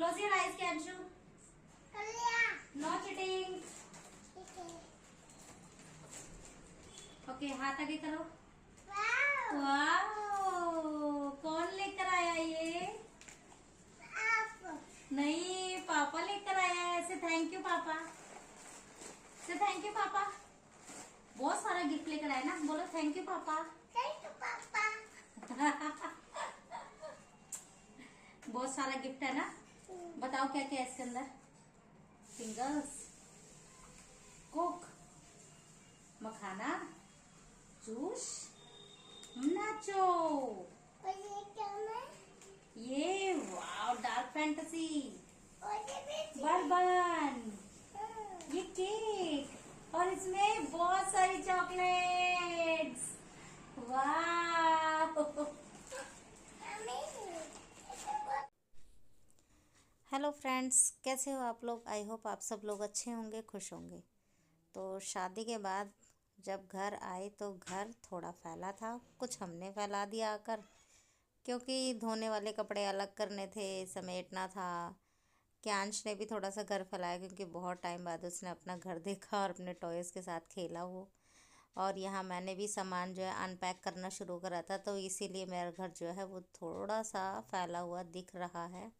Close your eyes, Kanshu. No cheating. Okay, हाथ आगे करो. वाओ, कौन लेकर आया ये? नहीं, पापा लेकर आया है. से थैंक यू पापा. से थैंक यू पापा. बहुत सारा गिफ्ट लेकर आया ना. बोलो थैंक यू पापा. थैंक यू पापा. बहुत सारा गिफ्ट है ना. बताओ क्या क्या है इसके अंदर. फिंगर्स, कोक, मखाना, जूस, नाचो. और ये क्या है? ये वाओ डार्क फैंटेसी, और ये भी बर्बन, ये केक और इसमें बहुत सारी चॉकलेट्स. वाह. हेलो फ्रेंड्स, कैसे हो आप लोग. आई होप आप सब लोग अच्छे होंगे, खुश होंगे. तो शादी के बाद जब घर आए तो घर थोड़ा फैला था. कुछ हमने फैला दिया आकर, क्योंकि धोने वाले कपड़े अलग करने थे, समेटना था. क्यांश ने भी थोड़ा सा घर फैलाया, क्योंकि बहुत टाइम बाद उसने अपना घर देखा और अपने टॉयज़ के साथ खेला वो. और यहाँ मैंने भी सामान जो है अनपैक करना शुरू करा था, तो इसीलिए मेरा घर जो है वो थोड़ा सा फैला हुआ दिख रहा है.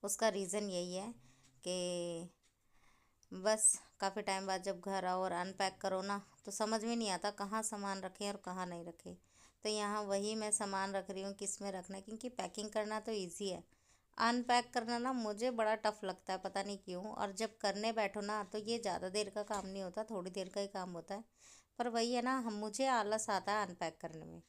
उसका रीज़न यही है कि बस काफ़ी टाइम बाद जब घर आओ और अनपैक करो ना, तो समझ में नहीं आता कहाँ सामान रखें और कहाँ नहीं रखें. तो यहाँ वही मैं सामान रख रही हूँ किस में रखना है, क्योंकि पैकिंग करना तो इजी है. अनपैक करना ना मुझे बड़ा टफ लगता है, पता नहीं क्यों. और जब करने बैठो ना तो ये ज़्यादा देर का काम नहीं होता, थोड़ी देर का ही काम होता है. पर वही है ना, हम मुझे आलस आता है अनपैक करने में.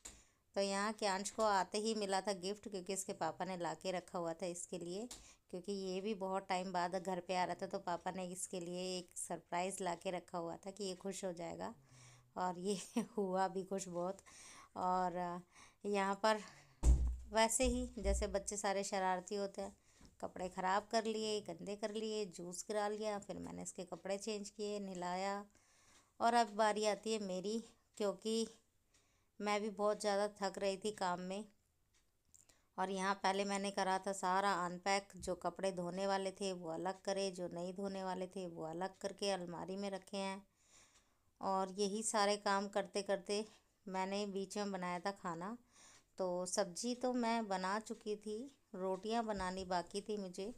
तो यहाँ क्यांश को आते ही मिला था गिफ्ट, क्योंकि इसके पापा ने ला के रखा हुआ था इसके लिए. क्योंकि ये भी बहुत टाइम बाद घर पे आ रहा था, तो पापा ने इसके लिए एक सरप्राइज़ ला के रखा हुआ था कि ये खुश हो जाएगा. और ये हुआ भी खुश बहुत. और यहाँ पर वैसे ही जैसे बच्चे सारे शरारती होते हैं, कपड़े ख़राब कर लिए, गंदे कर लिए, जूस गिरा लिया. फिर मैंने इसके कपड़े चेंज किए, नहलाया. और अब बारी आती है मेरी, क्योंकि मैं भी बहुत ज़्यादा थक रही थी काम में. और यहाँ पहले मैंने करा था सारा अनपैक. जो कपड़े धोने वाले थे वो अलग करे, जो नहीं धोने वाले थे वो अलग करके अलमारी में रखे हैं. और यही सारे काम करते करते मैंने बीच में बनाया था खाना. तो सब्जी तो मैं बना चुकी थी, रोटियां बनानी बाकी थी मुझे.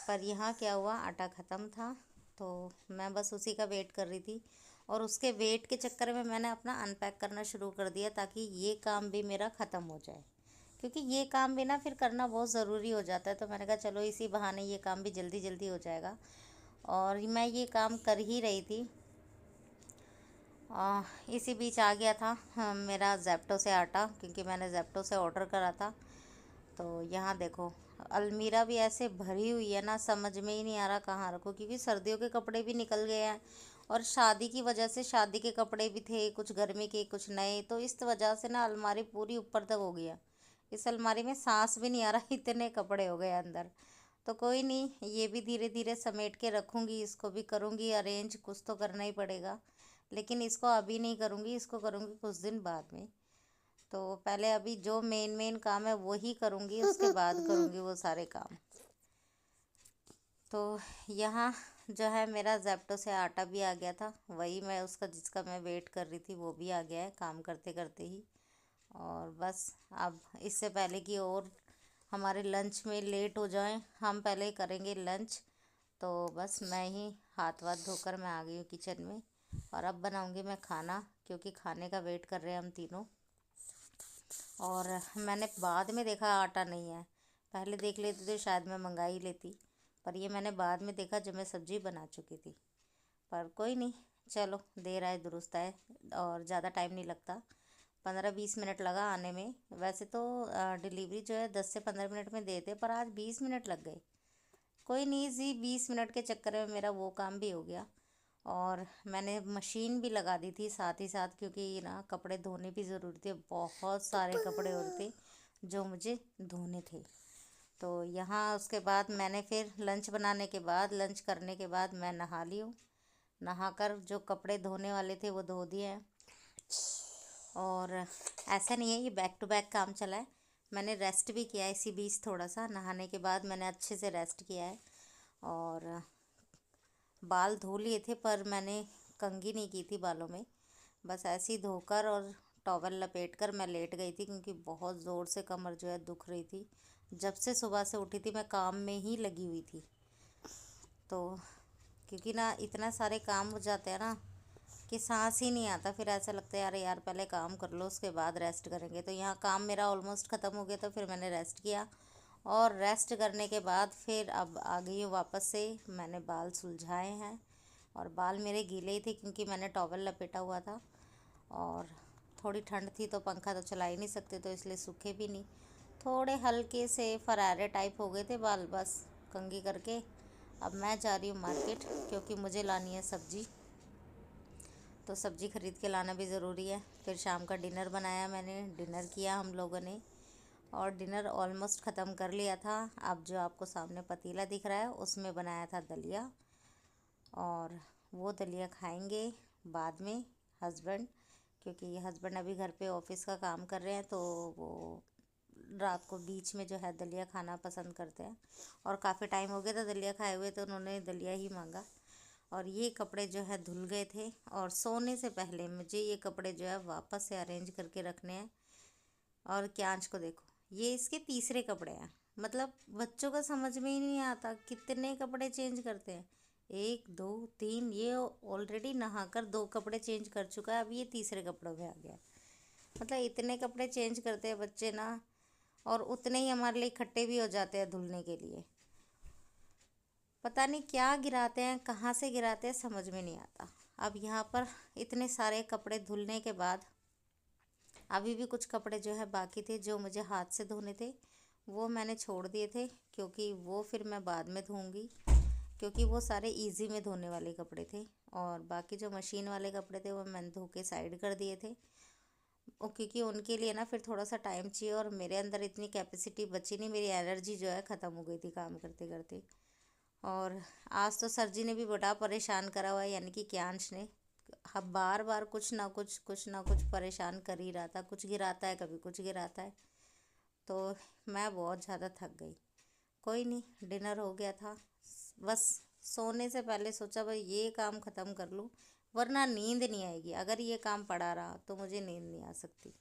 पर यहाँ क्या हुआ, आटा ख़त्म था, तो मैं बस उसी का वेट कर रही थी. और उसके वेट के चक्कर में मैंने अपना अनपैक करना शुरू कर दिया, ताकि ये काम भी मेरा ख़त्म हो जाए. क्योंकि ये काम भी ना फिर करना बहुत ज़रूरी हो जाता है. तो मैंने कहा चलो इसी बहाने ये काम भी जल्दी जल्दी हो जाएगा. और मैं ये काम कर ही रही थी. इसी बीच आ गया था मेरा ज़ेप्टो से आटा, क्योंकि मैंने ज़ेप्टो से ऑर्डर करा था. तो यहाँ देखो, अलमीरा भी ऐसे भरी हुई है ना, समझ में ही नहीं आ रहा कहाँ रखो. क्योंकि सर्दियों के कपड़े भी निकल गए हैं, और शादी की वजह से शादी के कपड़े भी थे, कुछ गर्मी के कुछ नए. तो इस वजह से ना अलमारी पूरी ऊपर तक हो गया. इस अलमारी में सांस भी नहीं आ रहा, इतने कपड़े हो गए अंदर. तो कोई नहीं, ये भी धीरे धीरे समेट के रखूँगी, इसको भी करूँगी अरेंज. कुछ तो करना ही पड़ेगा, लेकिन इसको अभी नहीं करूँगी, इसको करूँगी कुछ दिन बाद में. तो पहले अभी जो मेन मेन काम है वो ही करूँगी, उसके बाद करूँगी वो सारे काम. तो यहाँ जो है मेरा ज़ेप्टो से आटा भी आ गया था. वही मैं उसका जिसका मैं वेट कर रही थी वो भी आ गया है काम करते करते ही. और बस अब इससे पहले कि और हमारे लंच में लेट हो जाए, हम पहले करेंगे लंच. तो बस मैं ही हाथ वाथ धोकर मैं आ गई हूँ किचन में. और अब बनाऊँगी मैं खाना, क्योंकि खाने का वेट कर रहे हैं हम तीनों. और मैंने बाद में देखा आटा नहीं है. पहले देख लेती तो शायद मैं मंगा ही लेती, पर ये मैंने बाद में देखा जब मैं सब्ज़ी बना चुकी थी. पर कोई नहीं, चलो देर आए दुरुस्त आए. और ज़्यादा टाइम नहीं लगता, 15-20 मिनट लगा आने में. वैसे तो डिलीवरी जो है 10 से 15 मिनट में देते, पर आज 20 मिनट लग गए. कोई नहीं, इसी 20 मिनट के चक्कर में मेरा वो काम भी हो गया. और मैंने मशीन भी लगा दी थी साथ ही साथ, क्योंकि ना कपड़े धोने भी ज़रूरी थे. बहुत सारे कपड़े और थे जो मुझे धोने थे. तो यहाँ उसके बाद मैंने फिर लंच बनाने के बाद, लंच करने के बाद मैं नहा ली हूँ. नहाकर जो कपड़े धोने वाले थे वो धो दिए हैं. और ऐसा नहीं है ये बैक टू बैक काम चला है. मैंने रेस्ट भी किया है इसी बीच, थोड़ा सा नहाने के बाद मैंने अच्छे से रेस्ट किया है। और बाल धो लिए थे पर मैंने कंघी नहीं की थी बालों में, बस ऐसे ही धोकर और टॉवल लपेट कर मैं लेट गई थी, क्योंकि बहुत ज़ोर से कमर जो है दुख रही थी। जब से सुबह से उठी थी मैं काम में ही लगी हुई थी। तो क्योंकि ना इतना सारे काम हो जाते हैं ना कि सांस ही नहीं आता, फिर ऐसा लगता है यार यार पहले काम कर लो उसके बाद रेस्ट करेंगे। तो यहाँ काम मेरा ऑलमोस्ट ख़त्म हो गया, तो फिर मैंने रेस्ट किया। और रेस्ट करने के बाद फिर अब आ गई हूँ वापस से। मैंने बाल सुलझाए हैं और बाल मेरे गीले ही थे, क्योंकि मैंने टॉवल लपेटा हुआ था और थोड़ी ठंड थी तो पंखा तो चला ही नहीं सकते, तो इसलिए सूखे भी नहीं। थोड़े हल्के से फरारे टाइप हो गए थे बाल, बस कंघी करके। अब मैं जा रही हूँ मार्केट, क्योंकि मुझे लानी है सब्ज़ी, तो सब्ज़ी ख़रीद के लाना भी ज़रूरी है। फिर शाम का डिनर बनाया, मैंने डिनर किया हम लोगों ने, और डिनर ऑलमोस्ट ख़त्म कर लिया था। अब जो आपको सामने पतीला दिख रहा है उसमें बनाया था दलिया, और वो दलिया खाएंगे बाद में हस्बैंड, क्योंकि हस्बैंड अभी घर पे ऑफिस का काम कर रहे हैं, तो वो रात को बीच में जो है दलिया खाना पसंद करते हैं। और काफ़ी टाइम हो गया था दलिया खाए हुए, तो उन्होंने दलिया ही मांगा। और ये कपड़े जो है धुल गए थे, और सोने से पहले मुझे ये कपड़े जो है वापस से अरेंज करके रखने हैं। और क्यांश को देखो, ये इसके तीसरे कपड़े हैं। मतलब बच्चों का समझ में ही नहीं आता कितने कपड़े चेंज करते हैं। 1 2 3, ये ऑलरेडी नहाकर 2 कपड़े चेंज कर चुका है, अब ये तीसरे कपड़ों में आ गया। मतलब इतने कपड़े चेंज करते हैं बच्चे ना, और उतने ही हमारे लिए इकट्ठे भी हो जाते हैं धुलने के लिए। पता नहीं क्या गिराते हैं, कहाँ से गिराते हैं, समझ में नहीं आता। अब यहाँ पर इतने सारे कपड़े धुलने के बाद अभी भी कुछ कपड़े जो है बाकी थे, जो मुझे हाथ से धोने थे, वो मैंने छोड़ दिए थे, क्योंकि वो फिर मैं बाद में धोऊंगी, क्योंकि वो सारे इजी में धोने वाले कपड़े थे। और बाकी जो मशीन वाले कपड़े थे वो मैंने धो के साइड कर दिए थे। क्योंकि उनके लिए ना फिर थोड़ा सा टाइम चाहिए, और मेरे अंदर इतनी कैपेसिटी बची नहीं, मेरी एनर्जी जो है ख़त्म हो गई थी काम करते करते। और आज तो सर जी ने भी बड़ा परेशान करा हुआ है, यानी कि क्यांश ने। अब बार बार कुछ ना कुछ परेशान कर ही रहा था, कुछ गिराता है कभी कुछ गिराता है। तो मैं बहुत ज़्यादा थक गई। कोई नहीं, डिनर हो गया था, बस सोने से पहले सोचा भाई ये काम ख़त्म कर लूँ, वरना नींद नहीं आएगी। अगर ये काम पड़ा रहा तो मुझे नींद नहीं आ सकती।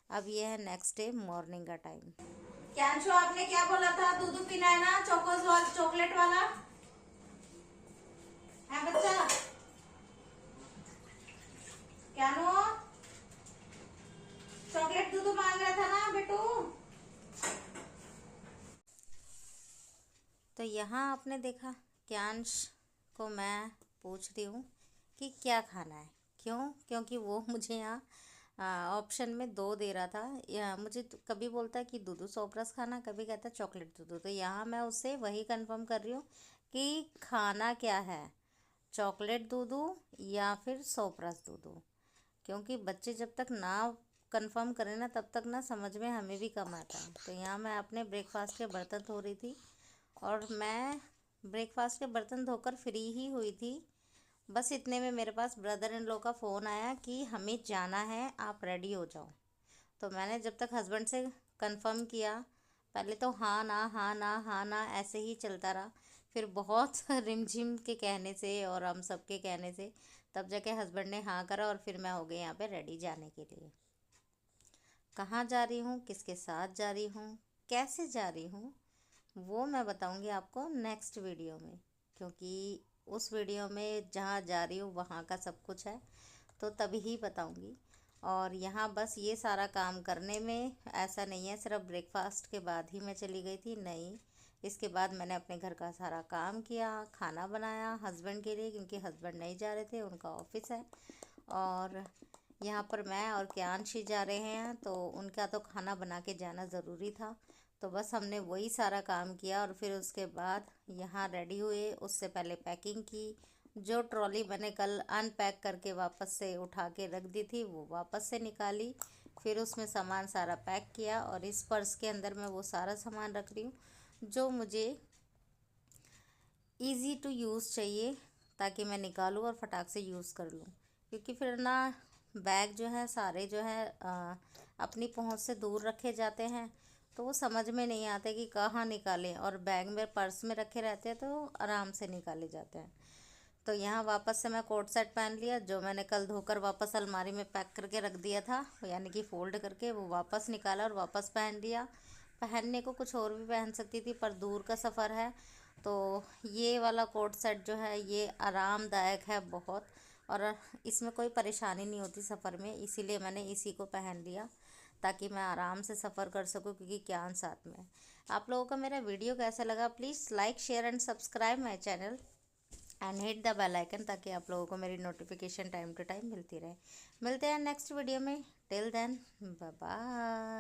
अब ये है नेक्स्ट डे मॉर्निंग का टाइम। कैंशो, आपने क्या बोला था? दूध पीना है ना, चोकोज वाला, चॉकलेट वाला है बच्चा? क्या नो, चॉकलेट दूध मांग रहा था ना बेटू? तो यहाँ आपने देखा, क्यांश को मैं पूछ रही हूँ कि क्या खाना है। क्यों? क्योंकि वो मुझे यहाँ ऑप्शन में 2 दे रहा था। या मुझे तो कभी बोलता है कि दूधू सोपरस खाना, कभी कहता है चॉकलेट दूधू। तो यहाँ मैं उससे वही कंफर्म कर रही हूँ कि खाना क्या है, चॉकलेट दूधू या फिर सोपरस दूधू। क्योंकि बच्चे जब तक ना कंफर्म करें ना, तब तक ना समझ में हमें भी कम आता है। तो यहाँ मैं अपने ब्रेकफास्ट के बर्तन धो रही थी, और मैं ब्रेकफास्ट के बर्तन धोकर फ्री ही हुई थी। बस इतने में मेरे पास ब्रदर इन लॉ का फ़ोन आया कि हमें जाना है, आप रेडी हो जाओ। तो मैंने जब तक हस्बैंड से कंफर्म किया, पहले तो हाँ ना हाँ ना हाँ ना ऐसे ही चलता रहा। फिर बहुत रिमझिम के कहने से और हम सब के कहने से तब जाके हस्बैंड ने हाँ करा, और फिर मैं हो गई यहाँ पे रेडी जाने के लिए। कहाँ जा रही हूँ, किसके साथ जा रही हूँ, कैसे जा रही हूँ, वो मैं बताऊँगी आपको नेक्स्ट वीडियो में। क्योंकि उस वीडियो में जहाँ जा रही हूँ वहाँ का सब कुछ है, तो तभी ही बताऊँगी। और यहाँ बस ये सारा काम करने में ऐसा नहीं है सिर्फ ब्रेकफास्ट के बाद ही मैं चली गई थी, नहीं। इसके बाद मैंने अपने घर का सारा काम किया, खाना बनाया हस्बैंड के लिए, क्योंकि हस्बैंड नहीं जा रहे थे, उनका ऑफिस है। और यहाँ पर मैं और क्यांश ही जा रहे हैं, तो उनका तो खाना बना के जाना ज़रूरी था। तो बस हमने वही सारा काम किया, और फिर उसके बाद यहाँ रेडी हुए। उससे पहले पैकिंग की, जो ट्रॉली मैंने कल अनपैक करके वापस से उठा के रख दी थी वो वापस से निकाली। फिर उसमें सामान सारा पैक किया, और इस पर्स के अंदर मैं वो सारा सामान रख रही हूँ जो मुझे इजी टू यूज़ चाहिए, ताकि मैं निकालूँ और फटाक से यूज़ कर लूँ। क्योंकि फिर ना बैग जो है सारे जो है अपनी पहुँच से दूर रखे जाते हैं, तो वो समझ में नहीं आते कि कहाँ निकालें, और बैग में पर्स में रखे रहते हैं तो आराम से निकाले जाते हैं। तो यहाँ वापस से मैं कोट सेट पहन लिया, जो मैंने कल धोकर वापस अलमारी में पैक करके रख दिया था, यानी कि फ़ोल्ड करके, वो वापस निकाला और वापस पहन लिया। पहनने को कुछ और भी पहन सकती थी, पर दूर का सफ़र है तो ये वाला कोट सेट जो है ये आरामदायक है बहुत, और इसमें कोई परेशानी नहीं होती सफ़र में, इसीलिए मैंने इसी को पहन लिया ताकि मैं आराम से सफ़र कर सकूं, क्योंकि क्यान साथ में है। आप लोगों का मेरा वीडियो कैसा लगा, please like share and subscribe my channel and hit the bell icon, ताकि आप लोगों को मेरी नोटिफिकेशन टाइम टू टाइम मिलती रहे। मिलते हैं नेक्स्ट वीडियो में, टिल देन बाय बाय।